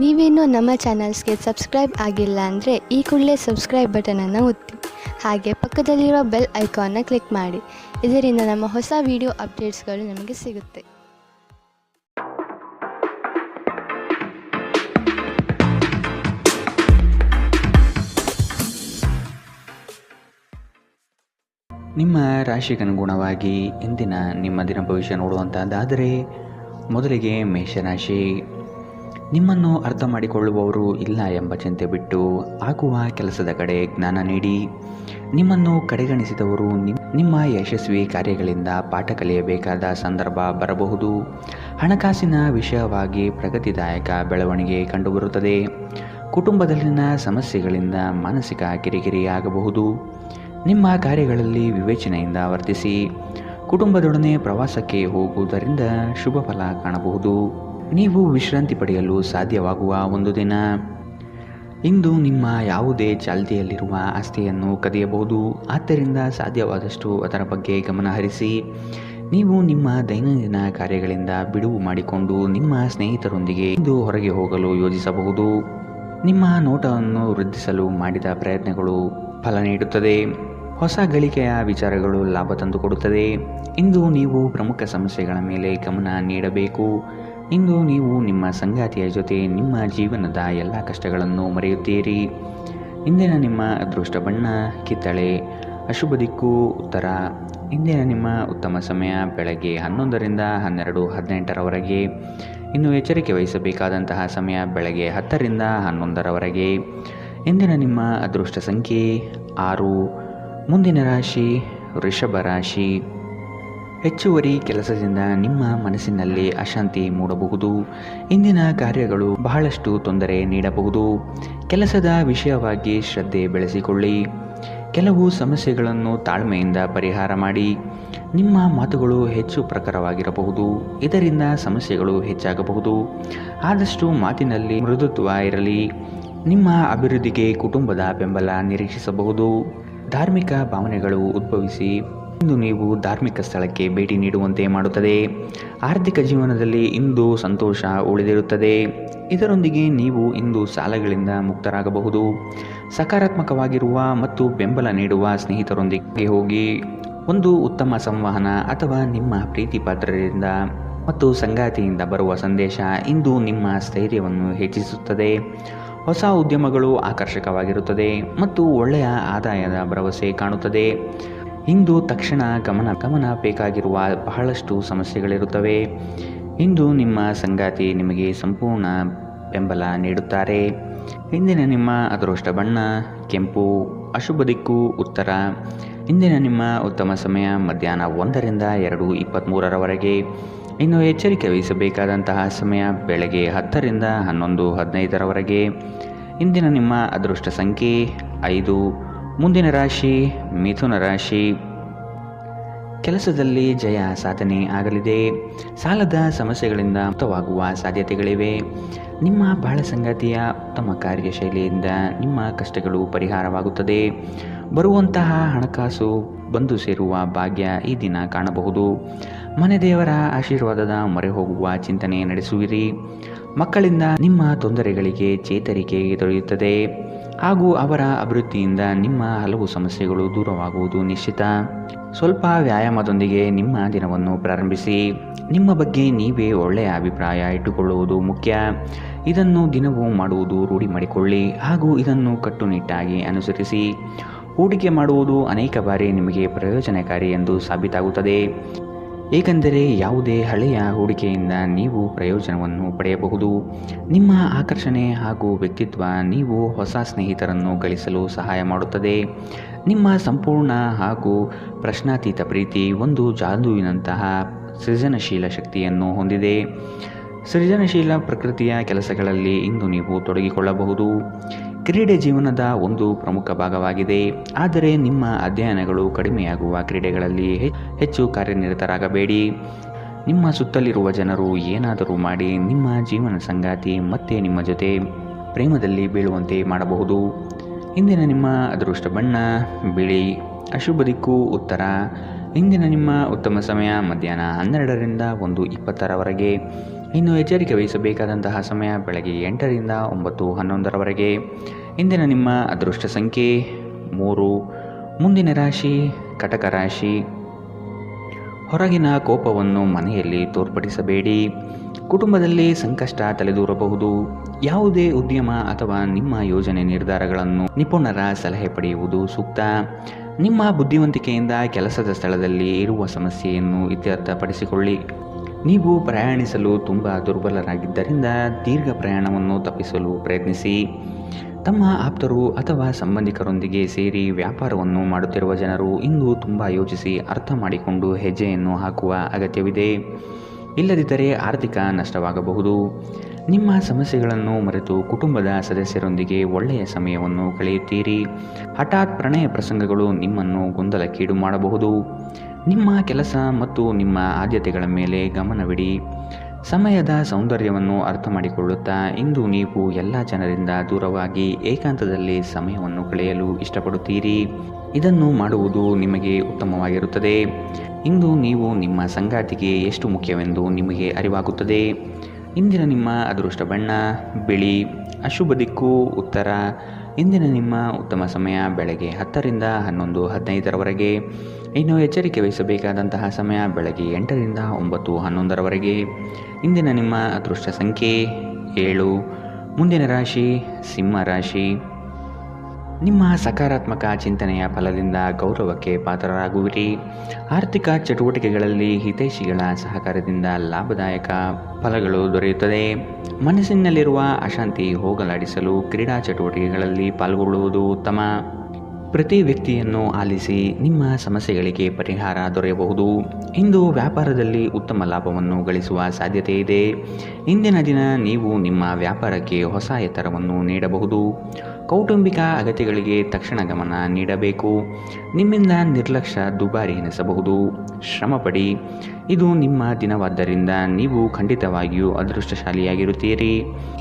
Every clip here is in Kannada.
ನೀವೇನೂ ನಮ್ಮ ಚಾನಲ್ಸ್ಗೆ ಸಬ್ಸ್ಕ್ರೈಬ್ ಆಗಿಲ್ಲ ಅಂದರೆ ಈ ಕೂಡಲೇ ಸಬ್ಸ್ಕ್ರೈಬ್ ಬಟನನ್ನು ಒತ್ತಿ. ಹಾಗೆ ಪಕ್ಕದಲ್ಲಿರೋ ಬೆಲ್ ಐಕಾನ್ನ ಕ್ಲಿಕ್ ಮಾಡಿ. ಇದರಿಂದ ನಮ್ಮ ಹೊಸ ವಿಡಿಯೋ ಅಪ್ಡೇಟ್ಸ್ಗಳು ನಿಮಗೆ ಸಿಗುತ್ತೆ. ನಿಮ್ಮ ರಾಶಿಗನುಗುಣವಾಗಿ ಇಂದಿನ ನಿಮ್ಮ ದಿನ ಭವಿಷ್ಯ ನೋಡುವಂಥದ್ದಾದರೆ ಮೊದಲಿಗೆ ಮೇಷರಾಶಿ. ನಿಮ್ಮನ್ನು ಅರ್ಥ ಮಾಡಿಕೊಳ್ಳುವವರು ಇಲ್ಲ ಎಂಬ ಚಿಂತೆ ಬಿಟ್ಟು ಆಗುವ ಕೆಲಸದ ಕಡೆ ಜ್ಞಾನ ನೀಡಿ. ನಿಮ್ಮನ್ನು ಕಡೆಗಣಿಸಿದವರು ನಿಮ್ಮ ಯಶಸ್ವಿ ಕಾರ್ಯಗಳಿಂದ ಪಾಠ ಕಲಿಯಬೇಕಾದ ಸಂದರ್ಭ ಬರಬಹುದು. ಹಣಕಾಸಿನ ವಿಷಯವಾಗಿ ಪ್ರಗತಿದಾಯಕ ಬೆಳವಣಿಗೆ ಕಂಡುಬರುತ್ತದೆ. ಕುಟುಂಬದಲ್ಲಿನ ಸಮಸ್ಯೆಗಳಿಂದ ಮಾನಸಿಕ ಕಿರಿಕಿರಿ ಆಗಬಹುದು. ನಿಮ್ಮ ಕಾರ್ಯಗಳಲ್ಲಿ ವಿವೇಚನೆಯಿಂದ ವರ್ತಿಸಿ. ಕುಟುಂಬದೊಡನೆ ಪ್ರವಾಸಕ್ಕೆ ಹೋಗುವುದರಿಂದ ಶುಭ ಫಲ ಕಾಣಬಹುದು. ನೀವು ವಿಶ್ರಾಂತಿ ಪಡೆಯಲು ಸಾಧ್ಯವಾಗುವ ಒಂದು ದಿನ. ಇಂದು ನಿಮ್ಮ ಯಾವುದೇ ಚಾಲ್ತಿಯಲ್ಲಿರುವ ಆಸ್ತಿಯನ್ನು ಕದಿಯಬಹುದು. ಆದ್ದರಿಂದ ಸಾಧ್ಯವಾದಷ್ಟು ಅದರ ಬಗ್ಗೆ ಗಮನ ಹರಿಸಿ. ನೀವು ನಿಮ್ಮ ದೈನಂದಿನ ಕಾರ್ಯಗಳಿಂದ ಬಿಡುವು ಮಾಡಿಕೊಂಡು ನಿಮ್ಮ ಸ್ನೇಹಿತರೊಂದಿಗೆ ಇಂದು ಹೊರಗೆ ಹೋಗಲು ಯೋಜಿಸಬಹುದು. ನಿಮ್ಮ ನೋಟವನ್ನು ವೃದ್ಧಿಸಲು ಮಾಡಿದ ಪ್ರಯತ್ನಗಳು ಫಲ ನೀಡುತ್ತದೆ. ಹೊಸ ಗಳಿಕೆಯ ವಿಚಾರಗಳು ಲಾಭ ತಂದುಕೊಡುತ್ತದೆ. ಇಂದು ನೀವು ಪ್ರಮುಖ ಸಮಸ್ಯೆಗಳ ಮೇಲೆ ಗಮನ ನೀಡಬೇಕು. ಇಂದು ನೀವು ನಿಮ್ಮ ಸಂಗಾತಿಯ ಜೊತೆ ನಿಮ್ಮ ಜೀವನದ ಎಲ್ಲ ಕಷ್ಟಗಳನ್ನು ಮರೆಯುತ್ತೀರಿ. ಇಂದಿನ ನಿಮ್ಮ ಅದೃಷ್ಟ ಬಣ್ಣ ಕಿತ್ತಳೆ. ಅಶುಭ ದಿಕ್ಕು ಉತ್ತರ. ಇಂದಿನ ನಿಮ್ಮ ಉತ್ತಮ ಸಮಯ ಬೆಳಗ್ಗೆ 11ರಿಂದ 12:18ರವರೆಗೆ. ಇನ್ನು ಎಚ್ಚರಿಕೆ ವಹಿಸಬೇಕಾದಂತಹ ಸಮಯ ಬೆಳಗ್ಗೆ 10ರಿಂದ 11ರವರೆಗೆ. ಇಂದಿನ ನಿಮ್ಮ ಅದೃಷ್ಟ ಸಂಖ್ಯೆ 6. ಮುಂದಿನ ರಾಶಿ ವೃಷಭ ರಾಶಿ. ಹೆಚ್ಚುವರಿ ಕೆಲಸದಿಂದ ನಿಮ್ಮ ಮನಸ್ಸಿನಲ್ಲಿ ಅಶಾಂತಿ ಮೂಡಬಹುದು. ಇಂದಿನ ಕಾರ್ಯಗಳು ಬಹಳಷ್ಟು ತೊಂದರೆ ನೀಡಬಹುದು. ಕೆಲಸದ ವಿಷಯವಾಗಿ ಶ್ರದ್ಧೆ ಬೆಳೆಸಿಕೊಳ್ಳಿ. ಕೆಲವು ಸಮಸ್ಯೆಗಳನ್ನು ತಾಳ್ಮೆಯಿಂದ ಪರಿಹಾರ ಮಾಡಿ. ನಿಮ್ಮ ಮಾತುಗಳು ಹೆಚ್ಚು ಪ್ರಖರವಾಗಿರಬಹುದು. ಇದರಿಂದ ಸಮಸ್ಯೆಗಳು ಹೆಚ್ಚಾಗಬಹುದು. ಆದಷ್ಟು ಮಾತಿನಲ್ಲಿ ಮೃದುತ್ವ ಇರಲಿ. ನಿಮ್ಮ ಅಭಿವೃದ್ಧಿಗೆ ಕುಟುಂಬದ ಬೆಂಬಲ ನಿರೀಕ್ಷಿಸಬಹುದು. ಧಾರ್ಮಿಕ ಭಾವನೆಗಳು ಉದ್ಭವಿಸಿ ಇಂದು ನೀವು ಧಾರ್ಮಿಕ ಸ್ಥಳಕ್ಕೆ ಭೇಟಿ ನೀಡುವಂತೆ ಮಾಡುತ್ತದೆ. ಆರ್ಥಿಕ ಜೀವನದಲ್ಲಿ ಇಂದು ಸಂತೋಷ ಉಳಿದಿರುತ್ತದೆ. ಇದರೊಂದಿಗೆ ನೀವು ಇಂದು ಸಾಲಗಳಿಂದ ಮುಕ್ತರಾಗಬಹುದು. ಸಕಾರಾತ್ಮಕವಾಗಿರುವ ಮತ್ತು ಬೆಂಬಲ ನೀಡುವ ಸ್ನೇಹಿತರೊಂದಿಗೆ ಹೋಗಿ. ಒಂದು ಉತ್ತಮ ಸಂವಹನ ಅಥವಾ ನಿಮ್ಮ ಪ್ರೀತಿ ಪಾತ್ರರಿಂದ ಮತ್ತು ಸಂಗಾತಿಯಿಂದ ಬರುವ ಸಂದೇಶ ಇಂದು ನಿಮ್ಮ ಸ್ಥೈರ್ಯವನ್ನು ಹೆಚ್ಚಿಸುತ್ತದೆ. ಹೊಸ ಉದ್ಯಮಗಳು ಆಕರ್ಷಕವಾಗಿರುತ್ತದೆ ಮತ್ತು ಒಳ್ಳೆಯ ಆದಾಯದ ಭರವಸೆ ಕಾಣುತ್ತದೆ. ಇಂದು ತಕ್ಷಣ ಗಮನ ಬೇಕಾಗಿರುವ ಬಹಳಷ್ಟು ಸಮಸ್ಯೆಗಳಿರುತ್ತವೆ. ಇಂದು ನಿಮ್ಮ ಸಂಗಾತಿ ನಿಮಗೆ ಸಂಪೂರ್ಣ ಬೆಂಬಲ ನೀಡುತ್ತಾರೆ. ಇಂದಿನ ನಿಮ್ಮ ಅದೃಷ್ಟ ಬಣ್ಣ ಕೆಂಪು. ಅಶುಭ ದಿಕ್ಕು ಉತ್ತರ. ಇಂದಿನ ನಿಮ್ಮ ಉತ್ತಮ ಸಮಯ ಮಧ್ಯಾಹ್ನ 1ರಿಂದ 2:23ರವರೆಗೆ. ಇನ್ನು ಎಚ್ಚರಿಕೆ ವಹಿಸಬೇಕಾದಂತಹ ಸಮಯ ಬೆಳಗ್ಗೆ 10ರಿಂದ 11:15ರವರೆಗೆ. ಇಂದಿನ ನಿಮ್ಮ ಅದೃಷ್ಟ ಸಂಖ್ಯೆ 5. ಮುಂದಿನ ರಾಶಿ ಮಿಥುನ ರಾಶಿ. ಕೆಲಸದಲ್ಲಿ ಜಯ ಸಾಧನೆ ಆಗಲಿದೆ. ಸಾಲದ ಸಮಸ್ಯೆಗಳಿಂದ ಮುಕ್ತವಾಗುವ ಸಾಧ್ಯತೆಗಳಿವೆ. ನಿಮ್ಮ ಬಾಳ ಸಂಗಾತಿಯ ಉತ್ತಮ ಕಾರ್ಯಶೈಲಿಯಿಂದ ನಿಮ್ಮ ಕಷ್ಟಗಳು ಪರಿಹಾರವಾಗುತ್ತದೆ. ಬರುವಂತಹ ಹಣಕಾಸು ಬಂದು ಸೇರುವ ಭಾಗ್ಯ ಈ ದಿನ ಕಾಣಬಹುದು. ಮನೆ ದೇವರ ಆಶೀರ್ವಾದದ ಮೊರೆ ಹೋಗುವ ಚಿಂತನೆ ನಡೆಸುವಿರಿ. ಮಕ್ಕಳಿಂದ ನಿಮ್ಮ ತೊಂದರೆಗಳಿಗೆ ಚೇತರಿಕೆ ದೊರೆಯುತ್ತದೆ ಹಾಗೂ ಅವರ ಅಭಿವೃದ್ಧಿಯಿಂದ ನಿಮ್ಮ ಹಲವು ಸಮಸ್ಯೆಗಳು ದೂರವಾಗುವುದು ನಿಶ್ಚಿತ. ಸ್ವಲ್ಪ ವ್ಯಾಯಾಮದೊಂದಿಗೆ ನಿಮ್ಮ ದಿನವನ್ನು ಪ್ರಾರಂಭಿಸಿ. ನಿಮ್ಮ ಬಗ್ಗೆ ನೀವೇ ಒಳ್ಳೆಯ ಅಭಿಪ್ರಾಯ ಇಟ್ಟುಕೊಳ್ಳುವುದು ಮುಖ್ಯ. ಇದನ್ನು ದಿನವೂ ಮಾಡುವುದು ರೂಢಿ ಮಾಡಿಕೊಳ್ಳಿ ಹಾಗೂ ಇದನ್ನು ಕಟ್ಟುನಿಟ್ಟಾಗಿ ಅನುಸರಿಸಿ. ಹೂಡಿಕೆ ಮಾಡುವುದು ಅನೇಕ ಬಾರಿ ನಿಮಗೆ ಪ್ರಯೋಜನಕಾರಿ ಎಂದು ಸಾಬೀತಾಗುತ್ತದೆ. ಏಕೆಂದರೆ ಯಾವುದೇ ಹಳೆಯ ಹೂಡಿಕೆಯಿಂದ ನೀವು ಪ್ರಯೋಜನವನ್ನು ಪಡೆಯಬಹುದು. ನಿಮ್ಮ ಆಕರ್ಷಣೆ ಹಾಗೂ ವ್ಯಕ್ತಿತ್ವ ನೀವು ಹೊಸ ಸ್ನೇಹಿತರನ್ನು ಗಳಿಸಲು ಸಹಾಯ ಮಾಡುತ್ತದೆ. ನಿಮ್ಮ ಸಂಪೂರ್ಣ ಹಾಗೂ ಪ್ರಶ್ನಾತೀತ ಪ್ರೀತಿ ಒಂದು ಜಾದುವಿನಂತಹ ಸೃಜನಶೀಲ ಶಕ್ತಿಯನ್ನು ಹೊಂದಿದೆ. ಸೃಜನಶೀಲ ಪ್ರಕೃತಿಯ ಕೆಲಸಗಳಲ್ಲಿ ಇಂದು ನೀವು ತೊಡಗಿಕೊಳ್ಳಬಹುದು. ಕ್ರೀಡೆ ಜೀವನದ ಒಂದು ಪ್ರಮುಖ ಭಾಗವಾಗಿದೆ. ಆದರೆ ನಿಮ್ಮ ಅಧ್ಯಯನಗಳು ಕಡಿಮೆಯಾಗುವ ಕ್ರೀಡೆಗಳಲ್ಲಿ ಹೆಚ್ಚು ಕಾರ್ಯನಿರತರಾಗಬೇಡಿ. ನಿಮ್ಮ ಸುತ್ತಲಿರುವ ಜನರು ಏನಾದರೂ ಮಾಡಿ ನಿಮ್ಮ ಜೀವನ ಸಂಗಾತಿ ಮತ್ತೆ ನಿಮ್ಮ ಜೊತೆ ಪ್ರೇಮದಲ್ಲಿ ಬೀಳುವಂತೆ ಮಾಡಬಹುದು. ಇಂದಿನ ನಿಮ್ಮ ಅದೃಷ್ಟ ಬಣ್ಣ ಬಿಳಿ. ಅಶುಭ ದಿಕ್ಕು ಉತ್ತರ. ಇಂದಿನ ನಿಮ್ಮ ಉತ್ತಮ ಸಮಯ ಮಧ್ಯಾಹ್ನ 12ರಿಂದ 1:20ರವರೆಗೆ. ಇನ್ನು ಎಚ್ಚರಿಕೆ ವಹಿಸಬೇಕಾದಂತಹ ಸಮಯ ಬೆಳಗ್ಗೆ 8ರಿಂದ 9:11ರವರೆಗೆ. ಇಂದಿನ ನಿಮ್ಮ ಅದೃಷ್ಟ ಸಂಖ್ಯೆ 3. ಮುಂದಿನ ರಾಶಿ ಕಟಕ ರಾಶಿ. ಹೊರಗಿನ ಕೋಪವನ್ನು ಮನೆಯಲ್ಲಿ ತೋರ್ಪಡಿಸಬೇಡಿ. ಕುಟುಂಬದಲ್ಲಿ ಸಂಕಷ್ಟ ತಲೆದೂರಬಹುದು. ಯಾವುದೇ ಉದ್ಯಮ ಅಥವಾ ನಿಮ್ಮ ಯೋಜನೆ ನಿರ್ಧಾರಗಳನ್ನು ನಿಪುಣರ ಸಲಹೆ ಪಡೆಯುವುದು ಸೂಕ್ತ. ನಿಮ್ಮ ಬುದ್ಧಿವಂತಿಕೆಯಿಂದ ಕೆಲಸದ ಸ್ಥಳದಲ್ಲಿ ಇರುವ ಸಮಸ್ಯೆಯನ್ನು ಇತ್ಯರ್ಥಪಡಿಸಿಕೊಳ್ಳಿ. ನೀವು ಪ್ರಯಾಣಿಸಲು ತುಂಬ ದುರ್ಬಲರಾಗಿದ್ದರಿಂದ ದೀರ್ಘ ಪ್ರಯಾಣವನ್ನು ತಪ್ಪಿಸಲು ಪ್ರಯತ್ನಿಸಿ. ತಮ್ಮ ಆಪ್ತರು ಅಥವಾ ಸಂಬಂಧಿಕರೊಂದಿಗೆ ಸೇರಿ ವ್ಯಾಪಾರವನ್ನು ಮಾಡುತ್ತಿರುವ ಜನರು ಇಂದು ತುಂಬ ಯೋಚಿಸಿ ಅರ್ಥ ಮಾಡಿಕೊಂಡು ಹೆಜ್ಜೆಯನ್ನು ಹಾಕುವ ಅಗತ್ಯವಿದೆ. ಇಲ್ಲದಿದ್ದರೆ ಆರ್ಥಿಕ ನಷ್ಟವಾಗಬಹುದು. ನಿಮ್ಮ ಸಮಸ್ಯೆಗಳನ್ನು ಮರೆತು ಕುಟುಂಬದ ಸದಸ್ಯರೊಂದಿಗೆ ಒಳ್ಳೆಯ ಸಮಯವನ್ನು ಕಳೆಯುತ್ತೀರಿ. ಹಠಾತ್ ಪ್ರಣಯ ಪ್ರಸಂಗಗಳು ನಿಮ್ಮನ್ನು ಗೊಂದಲಕ್ಕೀಡು ಮಾಡಬಹುದು. ನಿಮ್ಮ ಕೆಲಸ ಮತ್ತು ನಿಮ್ಮ ಆದ್ಯತೆಗಳ ಮೇಲೆ ಗಮನವಿಡಿ. ಸಮಯದ ಸೌಂದರ್ಯವನ್ನು ಅರ್ಥ ಮಾಡಿಕೊಳ್ಳುತ್ತಾ ಇಂದು ನೀವು ಎಲ್ಲ ಜನರಿಂದ ದೂರವಾಗಿ ಏಕಾಂತದಲ್ಲಿ ಸಮಯವನ್ನು ಕಳೆಯಲು ಇಷ್ಟಪಡುತ್ತೀರಿ. ಇದನ್ನು ಮಾಡುವುದು ನಿಮಗೆ ಉತ್ತಮವಾಗಿರುತ್ತದೆ. ಇಂದು ನೀವು ನಿಮ್ಮ ಸಂಗಾತಿಗೆ ಎಷ್ಟು ಮುಖ್ಯವೆಂದು ನಿಮಗೆ ಅರಿವಾಗುತ್ತದೆ. ಇಂದಿನ ನಿಮ್ಮ ಅದೃಷ್ಟ ಬಣ್ಣ ಬಿಳಿ. ಅಶುಭ ದಿಕ್ಕು ಉತ್ತರ. ಇಂದಿನ ನಿಮ್ಮ ಉತ್ತಮ ಸಮಯ ಬೆಳಗ್ಗೆ 10ರಿಂದ 11:15ರವರೆಗೆ. ಇನ್ನು ಎಚ್ಚರಿಕೆ ವಹಿಸಬೇಕಾದಂತಹ ಸಮಯ ಬೆಳಗ್ಗೆ 8ರಿಂದ 9:11ರವರೆಗೆ. ಇಂದಿನ ನಿಮ್ಮ ಅದೃಷ್ಟ ಸಂಖ್ಯೆ 7. ಮುಂದಿನ ರಾಶಿ ಸಿಂಹ ರಾಶಿ. ನಿಮ್ಮ ಸಕಾರಾತ್ಮಕ ಚಿಂತನೆಯ ಫಲದಿಂದ ಗೌರವಕ್ಕೆ ಪಾತ್ರರಾಗುವಿರಿ. ಆರ್ಥಿಕ ಚಟುವಟಿಕೆಗಳಲ್ಲಿ ಹಿತೈಷಿಗಳ ಸಹಕಾರದಿಂದ ಲಾಭದಾಯಕ ಫಲಗಳು ದೊರೆಯುತ್ತದೆ. ಮನಸ್ಸಿನಲ್ಲಿರುವ ಅಶಾಂತಿ ಹೋಗಲಾಡಿಸಲು ಕ್ರೀಡಾ ಚಟುವಟಿಕೆಗಳಲ್ಲಿ ಪಾಲ್ಗೊಳ್ಳುವುದು ಉತ್ತಮ. ಪ್ರತಿ ವ್ಯಕ್ತಿಯನ್ನು ಆಲಿಸಿ ನಿಮ್ಮ ಸಮಸ್ಯೆಗಳಿಗೆ ಪರಿಹಾರ ದೊರೆಯಬಹುದು. ಇಂದು ವ್ಯಾಪಾರದಲ್ಲಿ ಉತ್ತಮ ಲಾಭವನ್ನು ಗಳಿಸುವ ಸಾಧ್ಯತೆ ಇದೆ. ಇಂದಿನ ದಿನ ನೀವು ನಿಮ್ಮ ವ್ಯಾಪಾರಕ್ಕೆ ಹೊಸ ಎತ್ತರವನ್ನು ನೀಡಬಹುದು. ಕೌಟುಂಬಿಕ ಅಗತ್ಯಗಳಿಗೆ ತಕ್ಷಣ ಗಮನ ನೀಡಬೇಕು. ನಿಮ್ಮಿಂದ ನಿರ್ಲಕ್ಷ್ಯ ದುಬಾರಿ ಎನಿಸಬಹುದು. ಶ್ರಮಪಡಿ. ಇದು ನಿಮ್ಮ ದಿನವಾದ್ದರಿಂದ ನೀವು ಖಂಡಿತವಾಗಿಯೂ ಅದೃಷ್ಟಶಾಲಿಯಾಗಿರುತ್ತೀರಿ.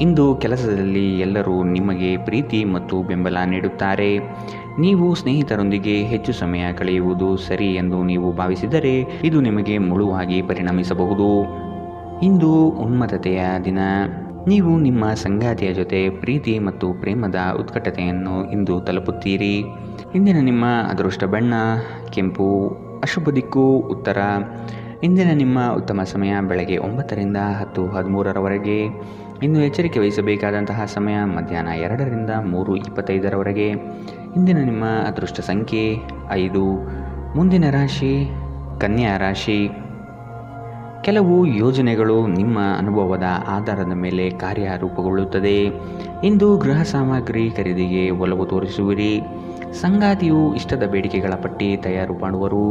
ಇಂದು ಕೆಲಸದಲ್ಲಿ ಎಲ್ಲರೂ ನಿಮಗೆ ಪ್ರೀತಿ ಮತ್ತು ಬೆಂಬಲ ನೀಡುತ್ತಾರೆ. ನೀವು ಸ್ನೇಹಿತರೊಂದಿಗೆ ಹೆಚ್ಚು ಸಮಯ ಕಳೆಯುವುದು ಸರಿ ಎಂದು ನೀವು ಭಾವಿಸಿದರೆ ಇದು ನಿಮಗೆ ಮುಳುವಾಗಿ ಪರಿಣಮಿಸಬಹುದು. ಇಂದು ಉನ್ಮತ್ತತೆಯ ದಿನ. ನೀವು ನಿಮ್ಮ ಸಂಗಾತಿಯ ಜೊತೆ ಪ್ರೀತಿ ಮತ್ತು ಪ್ರೇಮದ ಉತ್ಕಟತೆಯನ್ನು ಇಂದು ತಲುಪುತ್ತೀರಿ. ಇಂದಿನ ನಿಮ್ಮ ಅದೃಷ್ಟ ಬಣ್ಣ ಕೆಂಪು. ಅಶುಭ ದಿಕ್ಕು ಉತ್ತರ. ಇಂದಿನ ನಿಮ್ಮ ಉತ್ತಮ ಸಮಯ ಬೆಳಗ್ಗೆ 9ರಿಂದ 10:13ರವರೆಗೆ. ಇನ್ನು ಎಚ್ಚರಿಕೆ ವಹಿಸಬೇಕಾದಂತಹ ಸಮಯ ಮಧ್ಯಾಹ್ನ 2ರಿಂದ 3:25ರವರೆಗೆ. ಇಂದಿನ ನಿಮ್ಮ ಅದೃಷ್ಟ ಸಂಖ್ಯೆ 5. ಮುಂದಿನ ರಾಶಿ ಕನ್ಯಾ ರಾಶಿ. ಕೆಲವು ಯೋಜನೆಗಳು ನಿಮ್ಮ ಅನುಭವದ ಆಧಾರದ ಮೇಲೆ ಕಾರ್ಯರೂಪಗೊಳ್ಳುತ್ತದೆ. ಇಂದು ಗೃಹ ಸಾಮಗ್ರಿ ಖರೀದಿಗೆ ಒಲವು ತೋರಿಸುವಿರಿ. ಸಂಗಾತಿಯು ಇಷ್ಟದ ಬೇಡಿಕೆಗಳ ಪಟ್ಟಿ ತಯಾರು ಮಾಡುವರು.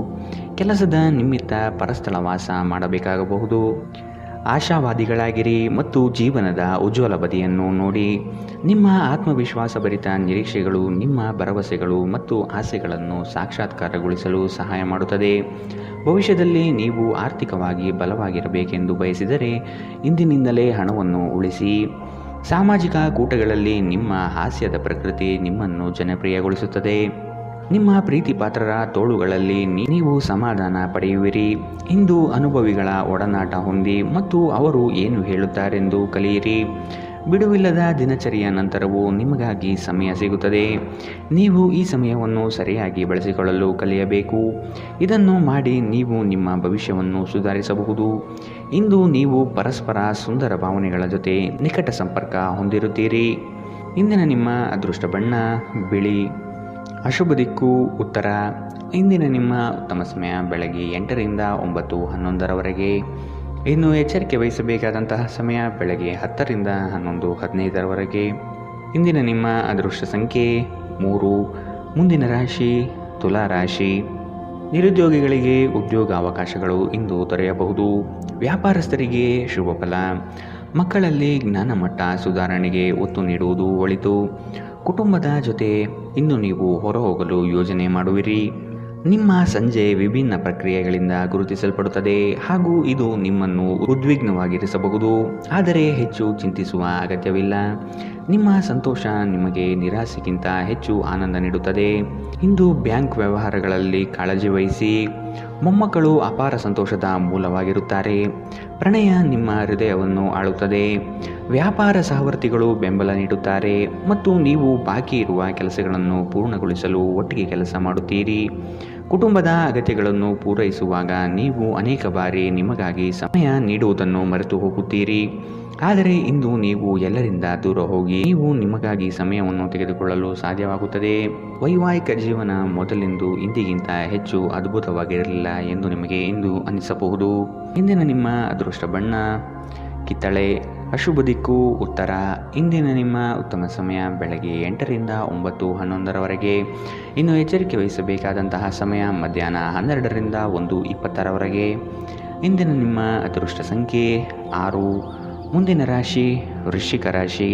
ಕೆಲಸದ ನಿಮಿತ್ತ ಪರಸ್ಥಳ ವಾಸ ಮಾಡಬೇಕಾಗಬಹುದು. ಆಶಾವಾದಿಗಳಾಗಿರಿ ಮತ್ತು ಜೀವನದ ಉಜ್ವಲ ಬದಿಯನ್ನು ನೋಡಿ. ನಿಮ್ಮ ಆತ್ಮವಿಶ್ವಾಸಭರಿತ ನಿರೀಕ್ಷೆಗಳು ನಿಮ್ಮ ಭರವಸೆಗಳು ಮತ್ತು ಆಸೆಗಳನ್ನು ಸಾಕ್ಷಾತ್ಕಾರಗೊಳಿಸಲು ಸಹಾಯ ಮಾಡುತ್ತದೆ. ಭವಿಷ್ಯದಲ್ಲಿ ನೀವು ಆರ್ಥಿಕವಾಗಿ ಬಲವಾಗಿರಬೇಕೆಂದು ಬಯಸಿದರೆ ಇಂದಿನಿಂದಲೇ ಹಣವನ್ನು ಉಳಿಸಿ. ಸಾಮಾಜಿಕ ಕೂಟಗಳಲ್ಲಿ ನಿಮ್ಮ ಹಾಸ್ಯದ ಪ್ರಕೃತಿ ನಿಮ್ಮನ್ನು ಜನಪ್ರಿಯಗೊಳಿಸುತ್ತದೆ. ನಿಮ್ಮ ಪ್ರೀತಿ ಪಾತ್ರರ ತೋಳುಗಳಲ್ಲಿ ನೀವು ಸಮಾಧಾನ ಪಡೆಯುವಿರಿ. ಇಂದು ಅನುಭವಿಗಳ ಒಡನಾಟ ಹೊಂದಿ ಮತ್ತು ಅವರು ಏನು ಹೇಳುತ್ತಾರೆಂದು ಕಲಿಯಿರಿ. ಬಿಡುವಿಲ್ಲದ ದಿನಚರಿಯ ನಂತರವೂ ನಿಮಗಾಗಿ ಸಮಯ ಸಿಗುತ್ತದೆ. ನೀವು ಈ ಸಮಯವನ್ನು ಸರಿಯಾಗಿ ಬಳಸಿಕೊಳ್ಳಲು ಕಲಿಯಬೇಕು. ಇದನ್ನು ಮಾಡಿ ನೀವು ನಿಮ್ಮ ಭವಿಷ್ಯವನ್ನು ಸುಧಾರಿಸಬಹುದು. ಇಂದು ನೀವು ಪರಸ್ಪರ ಸುಂದರ ಭಾವನೆಗಳ ಜೊತೆ ನಿಕಟ ಸಂಪರ್ಕ ಹೊಂದಿರುತ್ತೀರಿ. ಇಂದಿನ ನಿಮ್ಮ ಅದೃಷ್ಟ ಬಣ್ಣ ಬಿಳಿ. ಅಶುಭ ದಿಕ್ಕು ಉತ್ತರ. ಇಂದಿನ ನಿಮ್ಮ ಉತ್ತಮ ಸಮಯ ಬೆಳಗ್ಗೆ 8ರಿಂದ 9:11ರವರೆಗೆ. ಇನ್ನು ಎಚ್ಚರಿಕೆ ವಹಿಸಬೇಕಾದಂತಹ ಸಮಯ ಬೆಳಗ್ಗೆ 10ರಿಂದ 11:15ರವರೆಗೆ. ಇಂದಿನ ನಿಮ್ಮ ಅದೃಷ್ಟ ಸಂಖ್ಯೆ 3. ಮುಂದಿನ ರಾಶಿ ತುಲಾ ರಾಶಿ. ನಿರುದ್ಯೋಗಿಗಳಿಗೆ ಉದ್ಯೋಗ ಅವಕಾಶಗಳು ಇಂದು ದೊರೆಯಬಹುದು. ವ್ಯಾಪಾರಸ್ಥರಿಗೆ ಶುಭ ಫಲ. ಮಕ್ಕಳಲ್ಲಿ ಜ್ಞಾನಮಟ್ಟ ಸುಧಾರಣೆಗೆ ಒತ್ತು ನೀಡುವುದು ಒಳಿತು. ಕುಟುಂಬದ ಜೊತೆ ಇಂದು ನೀವು ಹೊರಹೋಗಲು ಯೋಜನೆ ಮಾಡುವಿರಿ. ನಿಮ್ಮ ಸಂಜೆ ವಿಭಿನ್ನ ಪ್ರಕ್ರಿಯೆಗಳಿಂದ ಗುರುತಿಸಲ್ಪಡುತ್ತದೆ ಹಾಗೂ ಇದು ನಿಮ್ಮನ್ನು ಉದ್ವಿಗ್ನವಾಗಿರಿಸಬಹುದು. ಆದರೆ ಹೆಚ್ಚು ಚಿಂತಿಸುವ ಅಗತ್ಯವಿಲ್ಲ. ನಿಮ್ಮ ಸಂತೋಷ ನಿಮಗೆ ನಿರಾಸೆಗಿಂತ ಹೆಚ್ಚು ಆನಂದ ನೀಡುತ್ತದೆ. ಇಂದು ಬ್ಯಾಂಕ್ ವ್ಯವಹಾರಗಳಲ್ಲಿ ಕಾಳಜಿ ವಹಿಸಿ. ಮೊಮ್ಮಕ್ಕಳು ಅಪಾರ ಸಂತೋಷದ ಮೂಲವಾಗಿರುತ್ತಾರೆ. ಪ್ರಣಯ ನಿಮ್ಮ ಹೃದಯವನ್ನು ಆಳುತ್ತದೆ. ವ್ಯಾಪಾರ ಸಹವರ್ತಿಗಳು ಬೆಂಬಲ ನೀಡುತ್ತಾರೆ ಮತ್ತು ನೀವು ಬಾಕಿ ಇರುವ ಕೆಲಸಗಳನ್ನು ಪೂರ್ಣಗೊಳಿಸಲು ಒಟ್ಟಿಗೆ ಕೆಲಸ ಮಾಡುತ್ತೀರಿ. ಕುಟುಂಬದ ಅಗತ್ಯಗಳನ್ನು ಪೂರೈಸುವಾಗ ನೀವು ಅನೇಕ ಬಾರಿ ನಿಮಗಾಗಿ ಸಮಯ ನೀಡುವುದನ್ನು ಮರೆತು ಹೋಗುತ್ತೀರಿ. ಆದರೆ ಇಂದು ನೀವು ಎಲ್ಲರಿಂದ ದೂರ ಹೋಗಿ ನೀವು ನಿಮಗಾಗಿ ಸಮಯವನ್ನು ತೆಗೆದುಕೊಳ್ಳಲು ಸಾಧ್ಯವಾಗುತ್ತದೆ. ವೈವಾಹಿಕ ಜೀವನ ಮೊದಲಿಂದು ಇಂದಿಗಿಂತ ಹೆಚ್ಚು ಅದ್ಭುತವಾಗಿರಲಿಲ್ಲ ಎಂದು ನಿಮಗೆ ಇಂದು ಅನಿಸಬಹುದು. ಇಂದಿನ ನಿಮ್ಮ ಅದೃಷ್ಟ ಬಣ್ಣ ಕಿತ್ತಳೆ. ಅಶುಭ ದಿಕ್ಕು ಉತ್ತರ. ಇಂದಿನ ನಿಮ್ಮ ಉತ್ತಮ ಸಮಯ ಬೆಳಗ್ಗೆ 8ರಿಂದ 9:11ರವರೆಗೆ. ಇನ್ನು ಎಚ್ಚರಿಕೆ ವಹಿಸಬೇಕಾದಂತಹ ಸಮಯ ಮಧ್ಯಾಹ್ನ 12ರಿಂದ 1:20ರವರೆಗೆ. ಇಂದಿನ ನಿಮ್ಮ ಅದೃಷ್ಟ ಸಂಖ್ಯೆ 6. ಮುಂದಿನ ರಾಶಿ ವೃಶ್ಚಿಕ ರಾಶಿ.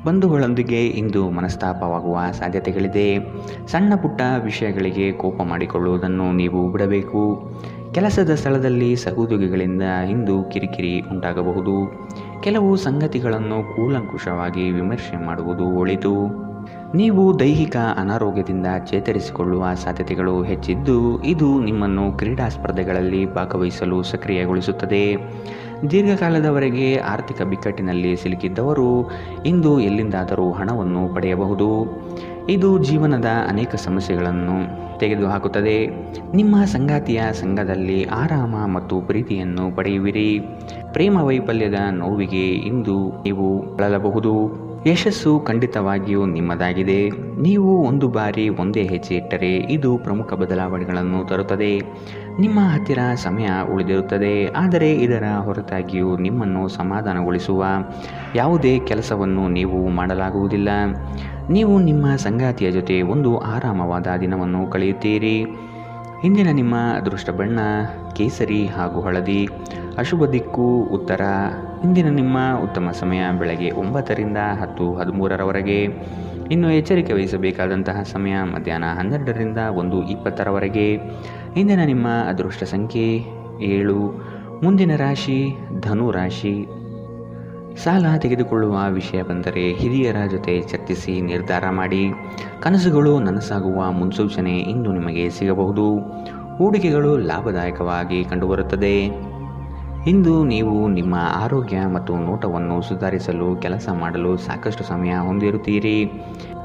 ಬಂಧುಗಳೊಂದಿಗೆ ಇಂದು ಮನಸ್ತಾಪವಾಗುವ ಸಾಧ್ಯತೆಗಳಿದೆ. ಸಣ್ಣ ಪುಟ್ಟ ವಿಷಯಗಳಿಗೆ ಕೋಪ ಮಾಡಿಕೊಳ್ಳುವುದನ್ನು ನೀವು ಬಿಡಬೇಕು. ಕೆಲಸದ ಸ್ಥಳದಲ್ಲಿ ಸಹೋದ್ಯೋಗಿಗಳಿಂದ ಇಂದು ಕಿರಿಕಿರಿ ಉಂಟಾಗಬಹುದು. ಕೆಲವು ಸಂಗತಿಗಳನ್ನು ಕೂಲಂಕುಷವಾಗಿ ವಿಮರ್ಶೆ ಮಾಡುವುದು ಒಳಿತು. ನೀವು ದೈಹಿಕ ಅನಾರೋಗ್ಯದಿಂದ ಚೇತರಿಸಿಕೊಳ್ಳುವ ಸಾಧ್ಯತೆಗಳು ಹೆಚ್ಚಿದ್ದು, ಇದು ನಿಮ್ಮನ್ನು ಕ್ರೀಡಾ ಸ್ಪರ್ಧೆಗಳಲ್ಲಿ ಭಾಗವಹಿಸಲು ಸಕ್ರಿಯಗೊಳಿಸುತ್ತದೆ. ದೀರ್ಘಕಾಲದವರೆಗೆ ಆರ್ಥಿಕ ಬಿಕ್ಕಟ್ಟಿನಲ್ಲಿ ಸಿಲುಕಿದ್ದವರು ಇಂದು ಎಲ್ಲಿಂದಾದರೂ ಹಣವನ್ನು ಪಡೆಯಬಹುದು. ಇದು ಜೀವನದ ಅನೇಕ ಸಮಸ್ಯೆಗಳನ್ನು ತೆಗೆದುಹಾಕುತ್ತದೆ. ನಿಮ್ಮ ಸಂಗಾತಿಯ ಸಂಘದಲ್ಲಿ ಆರಾಮ ಮತ್ತು ಪ್ರೀತಿಯನ್ನು ಪಡೆಯುವಿರಿ. ಪ್ರೇಮ ವೈಫಲ್ಯದ ನೋವಿಗೆ ಇಂದು ನೀವು ಬಳಲಬಹುದು. ಯಶಸ್ಸು ಖಂಡಿತವಾಗಿಯೂ ನಿಮ್ಮದಾಗಿದೆ. ನೀವು ಒಂದು ಬಾರಿ ಒಂದೇ ಹೆಜ್ಜೆ ಇಟ್ಟರೆ ಇದು ಪ್ರಮುಖ ಬದಲಾವಣೆಗಳನ್ನು ತರುತ್ತದೆ. ನಿಮ್ಮ ಹತ್ತಿರ ಸಮಯ ಉಳಿದಿರುತ್ತದೆ, ಆದರೆ ಇದರ ಹೊರತಾಗಿಯೂ ನಿಮ್ಮನ್ನು ಸಮಾಧಾನಗೊಳಿಸುವ ಯಾವುದೇ ಕೆಲಸವನ್ನು ನೀವು ಮಾಡಲಾಗುವುದಿಲ್ಲ. ನೀವು ನಿಮ್ಮ ಸಂಗಾತಿಯ ಜೊತೆ ಒಂದು ಆರಾಮವಾದ ದಿನವನ್ನು ಕಳೆಯುತ್ತೀರಿ. ಇಂದಿನ ನಿಮ್ಮ ಅದೃಷ್ಟ ಬಣ್ಣ ಕೇಸರಿ ಹಾಗೂ ಹಳದಿ. ಅಶುಭ ದಿಕ್ಕು ಉತ್ತರ. ಇಂದಿನ ನಿಮ್ಮ ಉತ್ತಮ ಸಮಯ ಬೆಳಗ್ಗೆ 9ರಿಂದ 10:13ರವರೆಗೆ. ಇನ್ನು ಎಚ್ಚರಿಕೆ ವಹಿಸಬೇಕಾದಂತಹ ಸಮಯ ಮಧ್ಯಾಹ್ನ 12ರಿಂದ 1:20ರವರೆಗೆ. ಇಂದಿನ ನಿಮ್ಮ ಅದೃಷ್ಟ ಸಂಖ್ಯೆ 7. ಮುಂದಿನ ರಾಶಿ ಧನು ರಾಶಿ. ಸಾಲ ತೆಗೆದುಕೊಳ್ಳುವ ವಿಷಯ ಬಂದರೆ ಹಿರಿಯರ ಜೊತೆ ಚರ್ಚಿಸಿ ನಿರ್ಧಾರ ಮಾಡಿ. ಕನಸುಗಳು ನನಸಾಗುವ ಮುನ್ಸೂಚನೆ ಇಂದು ನಿಮಗೆ ಸಿಗಬಹುದು. ಹೂಡಿಕೆಗಳು ಲಾಭದಾಯಕವಾಗಿ ಕಂಡುಬರುತ್ತದೆ. ಇಂದು ನೀವು ನಿಮ್ಮ ಆರೋಗ್ಯ ಮತ್ತು ನೋಟವನ್ನು ಸುಧಾರಿಸಲು ಕೆಲಸ ಮಾಡಲು ಸಾಕಷ್ಟು ಸಮಯ ಹೊಂದಿರುತ್ತೀರಿ.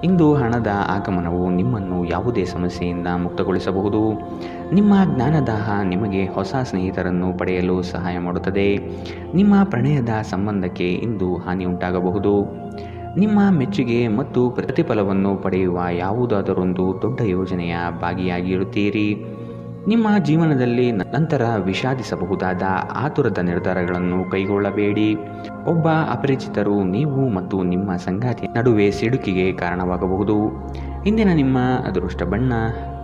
ಇಂದು ಹಣದ ಆಗಮನವು ನಿಮ್ಮನ್ನು ಯಾವುದೇ ಸಮಸ್ಯೆಯಿಂದ ಮುಕ್ತಗೊಳಿಸಬಹುದು. ನಿಮ್ಮ ಜ್ಞಾನದಾಹ ನಿಮಗೆ ಹೊಸ ಸ್ನೇಹಿತರನ್ನು ಪಡೆಯಲು ಸಹಾಯ ಮಾಡುತ್ತದೆ. ನಿಮ್ಮ ಪ್ರಣಯದ ಸಂಬಂಧಕ್ಕೆ ಇಂದು ಹಾನಿ ಉಂಟಾಗಬಹುದು. ನಿಮ್ಮ ಮೆಚ್ಚುಗೆ ಮತ್ತು ಪ್ರತಿಫಲವನ್ನು ಪಡೆಯುವ ಯಾವುದಾದರೊಂದು ದೊಡ್ಡ ಯೋಜನೆಯ ಭಾಗಿಯಾಗಿರುತ್ತೀರಿ. ನಿಮ್ಮ ಜೀವನದಲ್ಲಿ ನಂತರ ವಿಷಾದಿಸಬಹುದಾದ ಆತುರದ ನಿರ್ಧಾರಗಳನ್ನು ಕೈಗೊಳ್ಳಬೇಡಿ. ಒಬ್ಬ ಅಪರಿಚಿತರು ನೀವು ಮತ್ತು ನಿಮ್ಮ ಸಂಗಾತಿಯ ನಡುವೆ ಸಿಡುಕಿಗೆ ಕಾರಣವಾಗಬಹುದು. ಇಂದಿನ ನಿಮ್ಮ ಅದೃಷ್ಟ ಬಣ್ಣ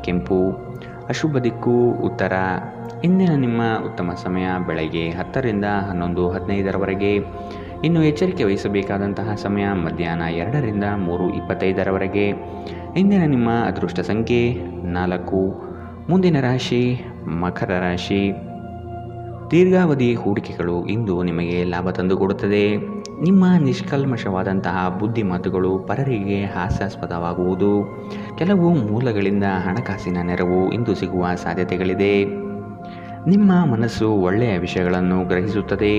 ಕೆಂಪು. ಅಶುಭ ದಿಕ್ಕು ಉತ್ತರ. ಇಂದಿನ ನಿಮ್ಮ ಉತ್ತಮ ಸಮಯ ಬೆಳಗ್ಗೆ 10ರಿಂದ 11:15ರವರೆಗೆ. ಇನ್ನು ಎಚ್ಚರಿಕೆ ವಹಿಸಬೇಕಾದಂತಹ ಸಮಯ ಮಧ್ಯಾಹ್ನ 2ರಿಂದ 3:25ರವರೆಗೆ. ಇಂದಿನ ನಿಮ್ಮ ಅದೃಷ್ಟ ಸಂಖ್ಯೆ 4. ಮುಂದಿನ ರಾಶಿ ಮಕರ ರಾಶಿ. ದೀರ್ಘಾವಧಿ ಹೂಡಿಕೆಗಳು ಇಂದು ನಿಮಗೆ ಲಾಭ ತಂದುಕೊಡುತ್ತದೆ. ನಿಮ್ಮ ನಿಷ್ಕಲ್ಮಶವಾದಂತಹ ಬುದ್ಧಿಮಾತುಗಳು ಪರರಿಗೆ ಹಾಸ್ಯಾಸ್ಪದವಾಗುವುದು. ಕೆಲವು ಮೂಲಗಳಿಂದ ಹಣಕಾಸಿನ ನೆರವು ಇಂದು ಸಿಗುವ ಸಾಧ್ಯತೆಗಳಿದೆ. ನಿಮ್ಮ ಮನಸ್ಸು ಒಳ್ಳೆಯ ವಿಷಯಗಳನ್ನು ಗ್ರಹಿಸುತ್ತದೆ.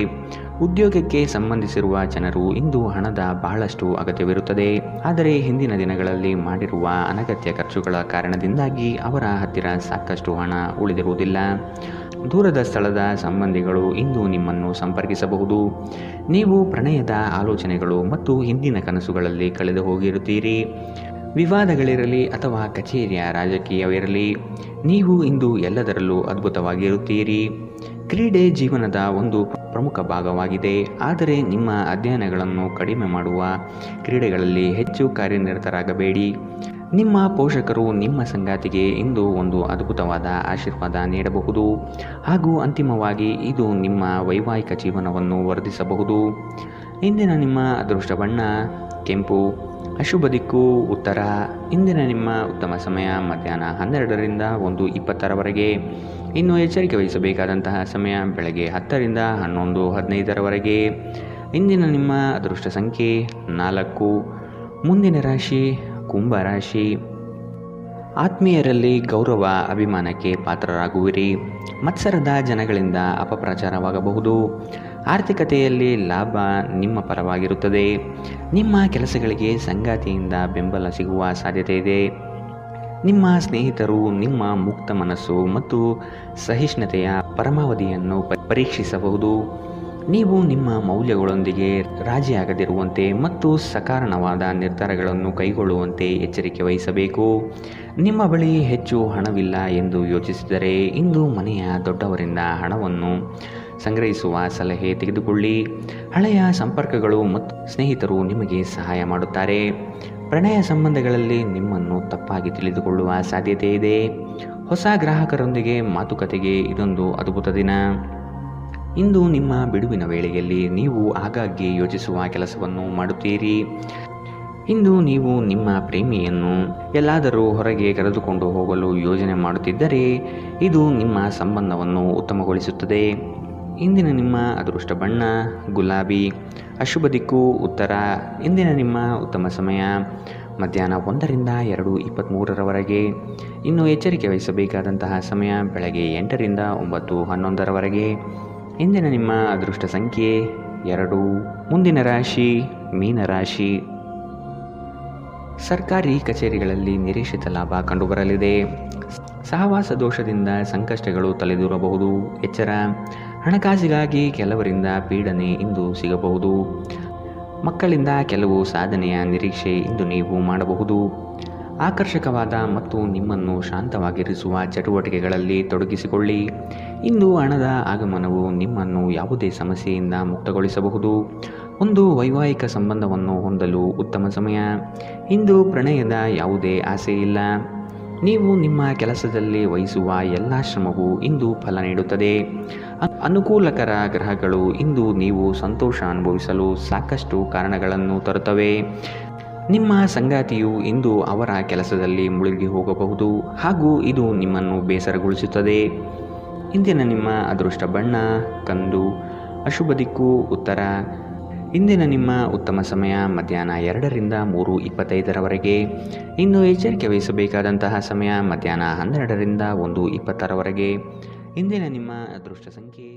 ಉದ್ಯೋಗಕ್ಕೆ ಸಂಬಂಧಿಸಿರುವ ಜನರು ಇಂದು ಹಣದ ಬಹಳಷ್ಟು ಅಗತ್ಯವಿರುತ್ತದೆ. ಆದರೆ ಹಿಂದಿನ ದಿನಗಳಲ್ಲಿ ಮಾಡಿರುವ ಅನಗತ್ಯ ಖರ್ಚುಗಳ ಕಾರಣದಿಂದಾಗಿ ಅವರ ಹತ್ತಿರ ಸಾಕಷ್ಟು ಹಣ ಉಳಿದಿರುವುದಿಲ್ಲ. ದೂರದ ಸ್ಥಳದ ಸಂಬಂಧಿಗಳು ಇಂದು ನಿಮ್ಮನ್ನು ಸಂಪರ್ಕಿಸಬಹುದು. ನೀವು ಪ್ರಣಯದ ಆಲೋಚನೆಗಳು ಮತ್ತು ಹಿಂದಿನ ಕನಸುಗಳಲ್ಲಿ ಕಳೆದು ಹೋಗಿರುತ್ತೀರಿ. ವಿವಾದಗಳಿರಲಿ ಅಥವಾ ಕಚೇರಿಯ ರಾಜಕೀಯವಿರಲಿ, ನೀವು ಇಂದು ಎಲ್ಲದರಲ್ಲೂ ಅದ್ಭುತವಾಗಿರುತ್ತೀರಿ. ಕ್ರೀಡೆ ಜೀವನದ ಒಂದು ಪ್ರಮುಖ ಭಾಗವಾಗಿದೆ, ಆದರೆ ನಿಮ್ಮ ಅಧ್ಯಯನಗಳನ್ನು ಕಡಿಮೆ ಮಾಡುವ ಕ್ರೀಡೆಗಳಲ್ಲಿ ಹೆಚ್ಚು ಕಾರ್ಯನಿರತರಾಗಬೇಡಿ. ನಿಮ್ಮ ಪೋಷಕರು ನಿಮ್ಮ ಸಂಗಾತಿಗೆ ಇಂದು ಒಂದು ಅದ್ಭುತವಾದ ಆಶೀರ್ವಾದ ನೀಡಬಹುದು ಹಾಗೂ ಅಂತಿಮವಾಗಿ ಇದು ನಿಮ್ಮ ವೈವಾಹಿಕ ಜೀವನವನ್ನು ವರ್ಧಿಸಬಹುದು. ಇಂದಿನ ನಿಮ್ಮ ಅದೃಷ್ಟ ಬಣ್ಣ ಕೆಂಪು. ಅಶುಭ ದಿಕ್ಕು ಉತ್ತರ. ಇಂದಿನ ನಿಮ್ಮ ಉತ್ತಮ ಸಮಯ ಮಧ್ಯಾಹ್ನ 12ರಿಂದ 1:20ರವರೆಗೆ. ಇನ್ನು ಎಚ್ಚರಿಕೆ ವಹಿಸಬೇಕಾದಂತಹ ಸಮಯ ಬೆಳಗ್ಗೆ 10ರಿಂದ 11:15ರವರೆಗೆ. ಇಂದಿನ ನಿಮ್ಮ ಅದೃಷ್ಟ ಸಂಖ್ಯೆ 4. ಮುಂದಿನ ರಾಶಿ ಕುಂಭರಾಶಿ. ಆತ್ಮೀಯರಲ್ಲಿ ಗೌರವ ಅಭಿಮಾನಕ್ಕೆ ಪಾತ್ರರಾಗುವಿರಿ. ಮತ್ಸರದ ಜನಗಳಿಂದ ಅಪಪ್ರಚಾರವಾಗಬಹುದು. ಆರ್ಥಿಕತೆಯಲ್ಲಿ ಲಾಭ ನಿಮ್ಮ ಪರವಾಗಿರುತ್ತದೆ. ನಿಮ್ಮ ಕೆಲಸಗಳಿಗೆ ಸಂಗಾತಿಯಿಂದ ಬೆಂಬಲ ಸಿಗುವ ಸಾಧ್ಯತೆ ಇದೆ. ನಿಮ್ಮ ಸ್ನೇಹಿತರು ನಿಮ್ಮ ಮುಕ್ತ ಮನಸ್ಸು ಮತ್ತು ಸಹಿಷ್ಣುತೆಯ ಪರಮಾವಧಿಯನ್ನು ಪರೀಕ್ಷಿಸಬಹುದು. ನೀವು ನಿಮ್ಮ ಮೌಲ್ಯಗಳೊಂದಿಗೆ ರಾಜಿಯಾಗದಿರುವಂತೆ ಮತ್ತು ಸಕಾರಣವಾದ ನಿರ್ಧಾರಗಳನ್ನು ಕೈಗೊಳ್ಳುವಂತೆ ಎಚ್ಚರಿಕೆ ವಹಿಸಬೇಕು. ನಿಮ್ಮ ಬಳಿ ಹೆಚ್ಚು ಹಣವಿಲ್ಲ ಎಂದು ಯೋಚಿಸಿದರೆ ಇಂದು ಮನೆಯ ದೊಡ್ಡವರಿಂದ ಹಣವನ್ನು ಸಂಗ್ರಹಿಸುವ ಸಲಹೆ ತೆಗೆದುಕೊಳ್ಳಿ. ಹಳೆಯ ಸಂಪರ್ಕಗಳು ಮತ್ತು ಸ್ನೇಹಿತರು ನಿಮಗೆ ಸಹಾಯ ಮಾಡುತ್ತಾರೆ. ಪ್ರಣಯ ಸಂಬಂಧಗಳಲ್ಲಿ ನಿಮ್ಮನ್ನು ತಪ್ಪಾಗಿ ತಿಳಿದುಕೊಳ್ಳುವ ಸಾಧ್ಯತೆ ಇದೆ. ಹೊಸ ಗ್ರಾಹಕರೊಂದಿಗೆ ಮಾತುಕತೆಗೆ ಇದೊಂದು ಅದ್ಭುತ ದಿನ. ಇಂದು ನಿಮ್ಮ ಬಿಡುವಿನ ವೇಳೆಯಲ್ಲಿ ನೀವು ಆಗಾಗ್ಗೆ ಯೋಚಿಸುವ ಕೆಲಸವನ್ನು ಮಾಡುತ್ತೀರಿ. ಇಂದು ನೀವು ನಿಮ್ಮ ಪ್ರೇಮಿಯನ್ನು ಎಲ್ಲಾದರೂ ಹೊರಗೆ ಕರೆದುಕೊಂಡು ಹೋಗಲು ಯೋಜನೆ ಮಾಡುತ್ತಿದ್ದರೆ ಇದು ನಿಮ್ಮ ಸಂಬಂಧವನ್ನು ಉತ್ತಮಗೊಳಿಸುತ್ತದೆ. ಇಂದಿನ ನಿಮ್ಮ ಅದೃಷ್ಟ ಬಣ್ಣ ಗುಲಾಬಿ. ಅಶುಭ ದಿಕ್ಕು ಉತ್ತರ. ಇಂದಿನ ನಿಮ್ಮ ಉತ್ತಮ ಸಮಯ ಮಧ್ಯಾಹ್ನ 1ರಿಂದ 2:23ರವರೆಗೆ. ಇನ್ನು ಎಚ್ಚರಿಕೆ ವಹಿಸಬೇಕಾದಂತಹ ಸಮಯ ಬೆಳಗ್ಗೆ 8ರಿಂದ 9:11ರವರೆಗೆ. ಇಂದಿನ ನಿಮ್ಮ ಅದೃಷ್ಟ ಸಂಖ್ಯೆ 2. ಮುಂದಿನ ರಾಶಿ ಮೀನರಾಶಿ. ಸರ್ಕಾರಿ ಕಚೇರಿಗಳಲ್ಲಿ ನಿರೀಕ್ಷಿತ ಲಾಭ ಕಂಡುಬರಲಿದೆ. ಸಹವಾಸ ದೋಷದಿಂದ ಸಂಕಷ್ಟಗಳು ತಲೆದೂರಬಹುದು. ಎಚ್ಚರ. ಹಣಕಾಸಿಗಾಗಿ ಕೆಲವರಿಂದ ಪೀಡನೆ ಇಂದು ಸಿಗಬಹುದು. ಮಕ್ಕಳಿಂದ ಕೆಲವು ಸಾಧನೆಯ ನಿರೀಕ್ಷೆ ಇಂದು ನೀವು ಮಾಡಬಹುದು. ಆಕರ್ಷಕವಾದ ಮತ್ತು ನಿಮ್ಮನ್ನು ಶಾಂತವಾಗಿರಿಸುವ ಚಟುವಟಿಕೆಗಳಲ್ಲಿ ತೊಡಗಿಸಿಕೊಳ್ಳಿ. ಇಂದು ಹಣದ ಆಗಮನವು ನಿಮ್ಮನ್ನು ಯಾವುದೇ ಸಮಸ್ಯೆಯಿಂದ ಮುಕ್ತಗೊಳಿಸಬಹುದು. ಒಂದು ವೈವಾಹಿಕ ಸಂಬಂಧವನ್ನು ಹೊಂದಲು ಉತ್ತಮ ಸಮಯ. ಇಂದು ಪ್ರಣಯದ ಯಾವುದೇ ಆಸೆ ಇಲ್ಲ. ನೀವು ನಿಮ್ಮ ಕೆಲಸದಲ್ಲಿ ವಹಿಸುವ ಎಲ್ಲ ಶ್ರಮವು ಇಂದು ಫಲ ನೀಡುತ್ತದೆ. ಅನುಕೂಲಕರ ಗ್ರಹಗಳು ಇಂದು ನೀವು ಸಂತೋಷ ಅನುಭವಿಸಲು ಸಾಕಷ್ಟು ಕಾರಣಗಳನ್ನು ತರುತ್ತವೆ. ನಿಮ್ಮ ಸಂಗಾತಿಯು ಇಂದು ಅವರ ಕೆಲಸದಲ್ಲಿ ಮುಳುಗಿ ಹೋಗಬಹುದು ಹಾಗೂ ಇದು ನಿಮ್ಮನ್ನು ಬೇಸರಗೊಳಿಸುತ್ತದೆ. ಇಂದಿನ ನಿಮ್ಮ ಅದೃಷ್ಟ ಬಣ್ಣ ಕಂದು. ಅಶುಭ ದಿಕ್ಕು ಉತ್ತರ. ಇಂದಿನ ನಿಮ್ಮ ಉತ್ತಮ ಸಮಯ ಮಧ್ಯಾಹ್ನ 2ರಿಂದ 3:25ರವರೆಗೆ. ಇನ್ನು ಎಚ್ಚರಿಕೆ ವಹಿಸಬೇಕಾದಂತಹ ಸಮಯ ಮಧ್ಯಾಹ್ನ 12ರಿಂದ 1:20ರವರೆಗೆ. ಇಂದಿನ ನಿಮ್ಮ ಅದೃಷ್ಟ ಸಂಖ್ಯೆ